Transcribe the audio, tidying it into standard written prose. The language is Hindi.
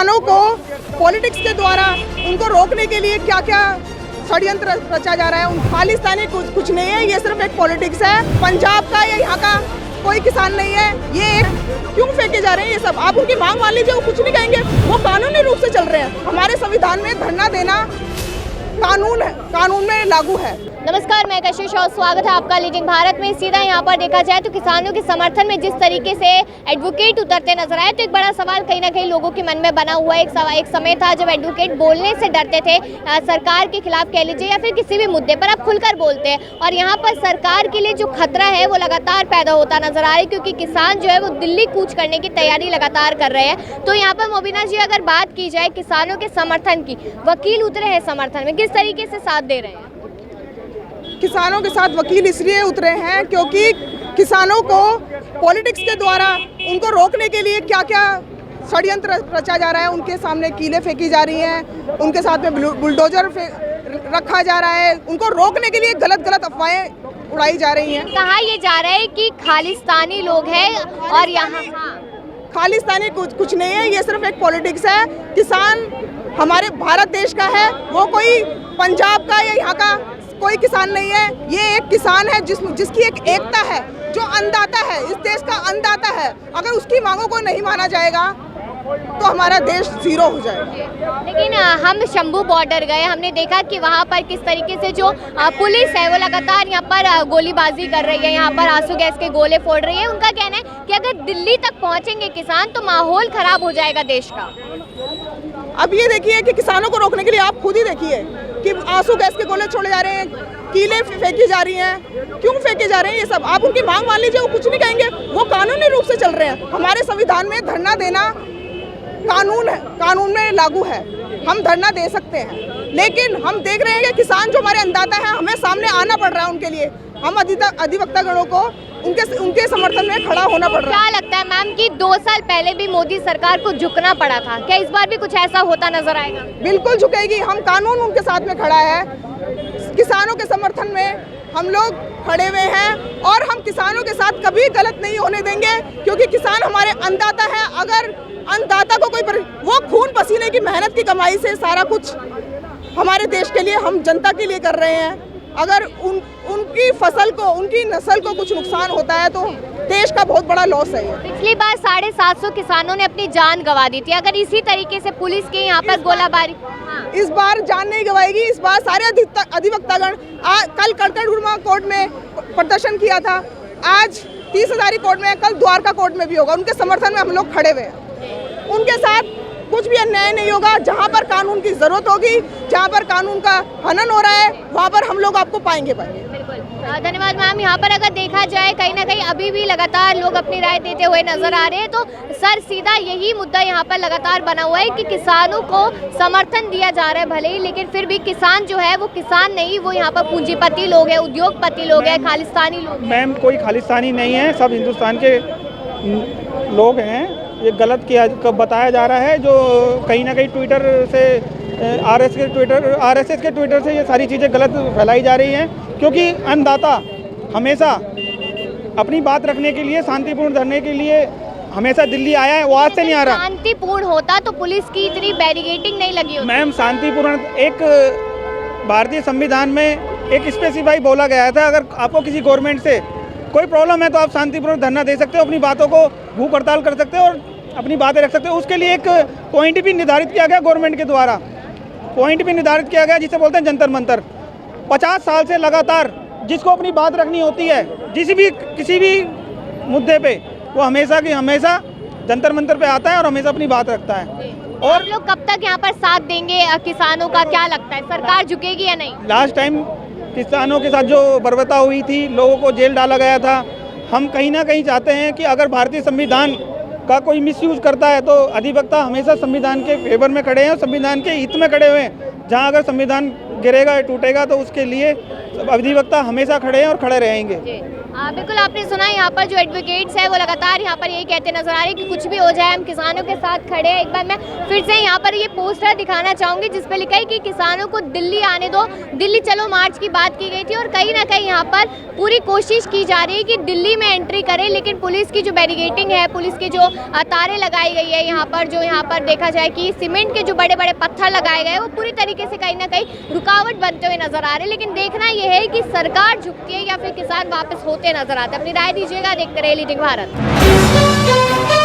किसानों को पॉलिटिक्स के द्वारा उनको रोकने के लिए क्या क्या षड्यंत्र रचा जा रहा है। खालिस्तानी कुछ नहीं है, ये सिर्फ एक पॉलिटिक्स है। पंजाब का या यहाँ का कोई किसान नहीं है। ये क्यों फेंके जा रहे हैं ये सब? आप उनकी मांग मान लीजिए, वो कुछ नहीं कहेंगे, वो कानूनी रूप से चल रहे हैं। हमारे संविधान में धरना देना कानून है, कानून में लागू है। नमस्कार, मैं कशिश और स्वागत है आपका लीडिंग भारत में। सीधा यहाँ पर देखा जाए तो किसानों के समर्थन में जिस तरीके से एडवोकेट उतरते नजर आए, तो एक बड़ा सवाल कहीं ना कहीं लोगों के मन में बना हुआ है। एक समय था जब एडवोकेट बोलने से डरते थे, सरकार के खिलाफ कह लीजिए या फिर किसी भी मुद्दे पर, अब खुलकर बोलते हैं। और यहाँ पर सरकार के लिए जो खतरा है वो लगातार पैदा होता नजर आ रहा है, क्योंकि किसान जो है वो दिल्ली कूच करने की तैयारी लगातार कर रहे हैं। तो यहाँ पर मोबिना जी, अगर बात की जाए किसानों के समर्थन की, वकील उतरे हैं समर्थन में, किस तरीके से साथ दे रहे हैं? किसानों के साथ वकील इसलिए उतरे हैं क्योंकि किसानों को पॉलिटिक्स के द्वारा उनको रोकने के लिए क्या क्या षड्यंत्र रचा जा रहा है। उनके सामने कीलें फेंकी जा रही हैं, उनके साथ में बुलडोजर रखा जा रहा है। उनको रोकने के लिए गलत गलत अफवाहें उड़ाई जा रही हैं। कहा यह जा रहा है कि खालिस्तानी लोग हैं और यहाँ खालिस्तानी कुछ नहीं है, ये सिर्फ एक पॉलिटिक्स है। किसान हमारे भारत देश का है, वो कोई पंजाब का या यहाँ का कोई किसान नहीं है। ये एक किसान है जिसकी एक एकता है, जो अन्नदाता है, इस देश का अन्नदाता है। अगर उसकी मांगों को नहीं माना जाएगा तो हमारा देश जीरो हो जाएगा। लेकिन हम शंभू बॉर्डर गए, हमने देखा कि वहाँ पर किस तरीके से जो पुलिस है वो लगातार यहाँ पर गोलीबाजी कर रही है, यहाँ पर आंसू गैस के गोले फोड़ रही है। उनका कहना है कि अगर दिल्ली तक पहुँचेंगे किसान तो माहौल खराब हो जाएगा देश का। अब ये देखिए कि किसानों को रोकने के लिए आप खुद ही देखिए कि आंसू गैस के गोले छोड़े जा रहे हैं, कीलें फेंकी जा रही हैं। क्यों फेंके जा रहे हैं ये सब? आप उनकी मांग मान लीजिए, वो कुछ नहीं कहेंगे, वो कानूनी रूप से चल रहे हैं। हमारे संविधान में धरना देना कानून है, कानून में लागू है। हम धरना दे सकते हैं, लेकिन हम देख रहे हैं कि किसान जो हमारे अन्नदाता हैं, हमें सामने आना पड़ रहा है उनके लिए। हम अधिवक्ता गणों को उनके समर्थन में खड़ा होना पड़ रहा है। क्या लगता है मैम कि 2 साल पहले भी मोदी सरकार को झुकना पड़ा था, क्या इस बार भी कुछ ऐसा होता नजर आएगा? बिल्कुल झुकेगी। हम कानून उनके साथ में खड़ा है, किसानों के समर्थन में हम लोग खड़े हुए हैं और हम किसानों के साथ कभी गलत नहीं होने देंगे, क्योंकि किसान हमारे अन्नदाता है। अगर अन्नदाता को वो खून पसीने की मेहनत की कमाई से सारा कुछ हमारे देश के लिए, हम जनता के लिए कर रहे हैं। अगर उनकी फसल को, उनकी नस्ल को कुछ नुकसान होता है तो देश का बहुत बड़ा लॉस है ये। पिछली बार 750 किसानों ने अपनी जान गंवा दी थी। अगर इसी तरीके से पुलिस के यहाँ पर गोलाबारी, इस बार जान नहीं गंवाएगी। इस बार सारे अधिवक्तागण कल कड़कड़गुरमा कोर्ट में प्रदर्शन किया था, आज 30 हज़ारी कोर्ट में, कल द्वारका कोर्ट में भी होगा। उनके समर्थन में हम लोग खड़े हुए हैं। उनके साथ कुछ भी अन्याय नहीं होगा। जहाँ पर कानून की जरूरत होगी, जहाँ पर कानून का हनन हो रहा है, वहाँ पर हम लोग आपको पाएंगे। धन्यवाद मैम। यहाँ पर अगर देखा जाए कहीं ना कहीं अभी भी लगातार लोग अपनी राय देते हुए नजर आ रहे हैं। तो सर, सीधा यही मुद्दा यहाँ पर लगातार बना हुआ है कि किसानों को समर्थन दिया जा रहा है भले ही, लेकिन फिर भी किसान जो है वो किसान नहीं, वो यहाँ पर पूंजीपति लोग हैं, उद्योगपति लोग हैं, खालिस्तानी लोग। मैम, कोई खालिस्तानी नहीं है, सब हिंदुस्तान के लोग हैं। ये गलत किया बताया जा रहा है, जो कहीं ना कहीं ट्विटर से आरएसएस के ट्विटर से ये सारी चीज़ें गलत फैलाई जा रही हैं। क्योंकि अन्नदाता हमेशा अपनी बात रखने के लिए, शांतिपूर्ण धरने के लिए हमेशा दिल्ली आया है, वो आज से नहीं आ रहा। शांतिपूर्ण होता तो पुलिस की इतनी बैरिकेडिंग नहीं लगी होती। मैम, शांतिपूर्ण एक भारतीय संविधान में एक स्पेसिफाई बोला गया था, अगर आपको किसी गवर्नमेंट से कोई प्रॉब्लम है तो आप शांतिपूर्ण धरना दे सकते हो, अपनी बातों को भूख हड़ताल कर सकते हो और अपनी बातें रख सकते हो। उसके लिए एक पॉइंट भी निर्धारित किया गया गवर्नमेंट के द्वारा, पॉइंट भी निर्धारित किया गया जिसे बोलते हैं जंतर मंतर। 50 साल से लगातार जिसको अपनी बात रखनी होती है किसी भी मुद्दे पे, वो हमेशा की हमेशा जंतर मंतर पे आता है और हमेशा अपनी बात रखता है। और लोग कब तक यहाँ पर साथ देंगे किसानों का? क्या लगता है, सरकार झुकेगी या नहीं? लास्ट टाइम किसानों के साथ जो बर्बरता हुई थी, लोगों को जेल डाला गया था। हम कहीं ना कहीं चाहते हैं कि अगर भारतीय संविधान का कोई मिसयूज करता है तो अधिवक्ता हमेशा संविधान के फेवर में खड़े हैं, संविधान के हित में खड़े हुए हैं। जहां अगर संविधान गिरेगा, टूटेगा, तो उसके लिए अधिवक्ता हमेशा खड़े हैं और खड़े रहेंगे। बिल्कुल आपने सुना, यहाँ पर जो एडवोकेट्स है वो लगातार यहाँ पर यही कहते नजर आ रहे हैं कि कुछ भी हो जाए हम किसानों के साथ खड़े हैं। एक बार मैं फिर से यहाँ पर ये पोस्टर दिखाना चाहूँगी जिस पे लिखा है कि किसानों को दिल्ली आने दो, दिल्ली चलो मार्च की बात की गई थी और कहीं ना कहीं यहाँ पर पूरी कोशिश की जा रही है कि दिल्ली में एंट्री करें, लेकिन पुलिस की जो बैरिकेडिंग है, पुलिस की जो तारें लगाई गई है यहाँ पर देखा जाए कि सीमेंट के जो बड़े बड़े पत्थर लगाए गए वो पूरी तरीके से कहीं ना कहीं रुकावट बनते हुए नजर आ रहे हैं। लेकिन देखना यह है कि सरकार झुकती है या फिर किसान वापस होते नजर आते हैं। अपनी राय दीजिएगा, देखते रहिए लीडिंग भारत।